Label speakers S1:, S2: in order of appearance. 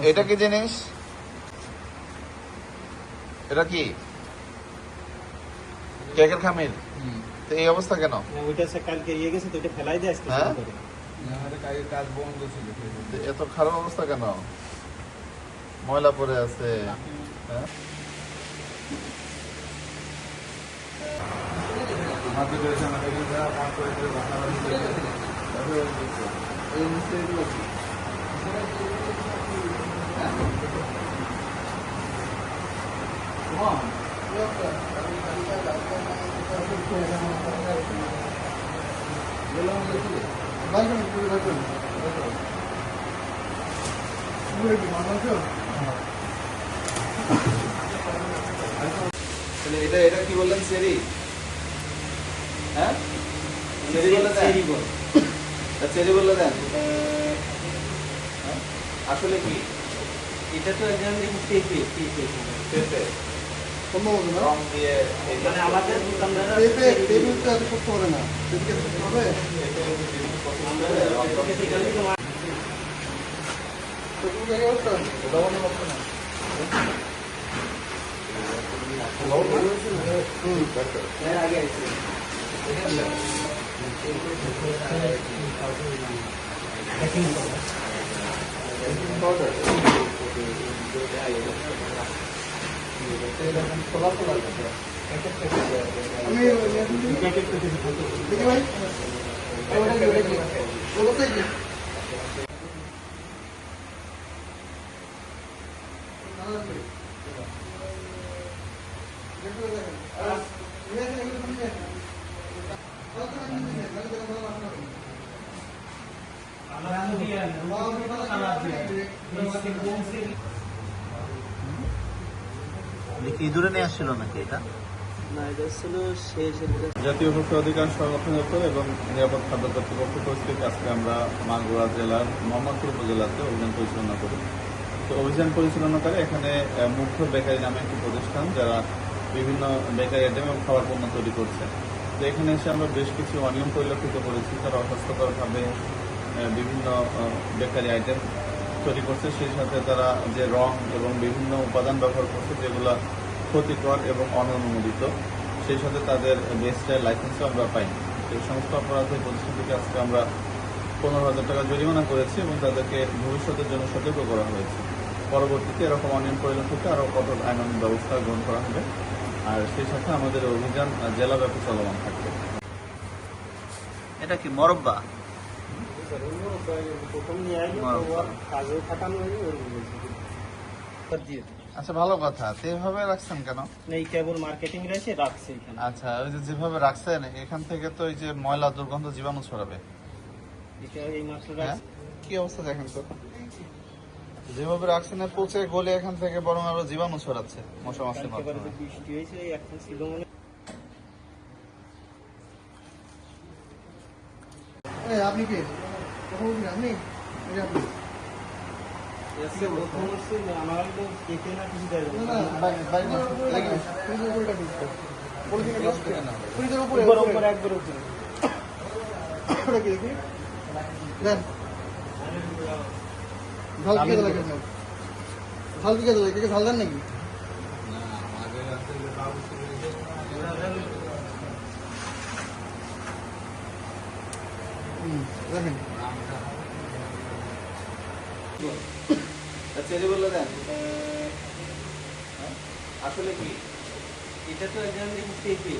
S1: এটা কি জিনিস? এটা কি কেকের খামির? তো এই অবস্থা কেন?
S2: ওইটা সে কালকে ইয়ে গেছে তো ওইটা ফেলাই দিয়ে আসতে
S1: হ্যাঁ?
S2: করে।
S3: কাজ বন্ধ ছিল।
S1: এত খারাপ অবস্থা কেন? ময়লা পড়ে আছে। হ্যাঁ?
S3: মাত্র করেছে আমাকে কাজ করে এই মিস্ত্রিগুলো কি? এটা এটা কি বললেন সেরি? হ্যাঁ চেরি বলে দেন।
S2: চেরি বল।
S3: চেরি বলে দেন। আসলে কি
S2: এটা তো একজন দেখি পেপে পেপে
S3: পেঁপে
S4: সম্ভবত না।
S3: রং দিয়ে
S2: মানে আমাদের দোকানদাররা
S4: পেঁপে পেঁপে তো এত শক্ত হবে না। পেঁপে এত শক্ত হবে? তো তুমি দেখে বসছো?
S3: লবণ হচ্ছে না।
S2: আগে আছে
S4: আমি
S2: প্যাকেট পেতে
S4: দেখি ভাই। ওটা কি? ওটা কি? ওটা কি?
S1: ইঁদুরে নিয়ে আসছিল নাকি এটা?
S3: জাতীয় ভোক্ত অধিকার সংরক্ষণ দপ্তর এবং নিরাপদ খাদ্য কর্তৃপক্ষ কর্তৃক আজকে আমরা মাগুরা জেলার মোহাম্মদপুর উপজেলাতে অভিযান পরিচালনা করি। তো অভিযান পরিচালনাকারী এখানে মুখ্য বেকারি নামে একটি প্রতিষ্ঠান, যারা বিভিন্ন বেকারি আইটেম এবং খাবার পণ্য তৈরি করছে। তো এখানে এসে আমরা বেশ কিছু অনিয়ম পরিলক্ষিত করেছি। তারা অস্বাস্থ্যকরভাবে বিভিন্ন বেকারি আইটেম তৈরি করছে, সেই সাথে তারা যে রং এবং বিভিন্ন উপাদান ব্যবহার করছে যেগুলো ক্ষতিকর এবং অননুমোদিত, সেই সাথে তাদের বেস্টের লাইসেন্সও আমরা পাইনি। এই সমস্ত অপরাধের প্রতিষ্ঠান থেকে আজকে আমরা 15,000 টাকা জরিমানা করেছি এবং তাদেরকে ভবিষ্যতের জন্য সতর্ক করা হয়েছে। পরবর্তীতে এরকম অনিয়ম পরিলক্ষিত আরও কঠোর আইনানুগ ব্যবস্থা গ্রহণ করা হবে। আর সেই সাথে আমাদের অভিযান জেলাব্যাপী চলমান থাকবে।
S1: এটা কি মরব্বা?
S2: প্রথম নিয়ে আইলো ওর কাজও খাটানো হয়নি ওর বলছে
S1: আচ্ছা, ভালো কথা। তো এভাবে রাখছেন কেন?
S2: এই কেবল মার্কেটিং রয়েছে রাখছে এখানে।
S1: আচ্ছা, ওই যে যেভাবে রাখছেন এখান থেকে তো এই যে ময়লা দুর্গন্ধ জীবাণু ছড়াবে।
S2: এটা এই মাত্র
S1: হ্যাঁ?
S2: রাখছে
S1: কি অবস্থা দেখেন তো, যেভাবে রাখছেন পচে গলে এখান থেকে বরং আরো জীবাণু ছড়াচ্ছে মশা মাছির
S2: একেবারে যে
S1: মাধ্যমে।
S2: বৃষ্টি হয়েছে এখন ছিল মনে
S4: এই আপনি কে? কথা বলছেন আপনি? এই যে আপনি?
S2: এসে প্রথম হচ্ছে আমার তো কেটে না কিছু দেয়
S4: না, না, বাইরে না। এই যে, ফ্রিজের উপরে ঢুকছে। পলিথিনে ঢুকছে। ফ্রিজের উপরে,
S2: উপরে
S4: উপরে।
S2: উপরে একবার উপরে
S4: ওটা কি দেখি? দেন। ঝাল কি খেতে লাগে আপনার? ঝাল কি খেতে লাগে? কে ঝাল দেন নাকি? দেখেন।
S3: চেরি বলে দেন। আসলে কি
S2: এটা তো একজন দেখি পেপে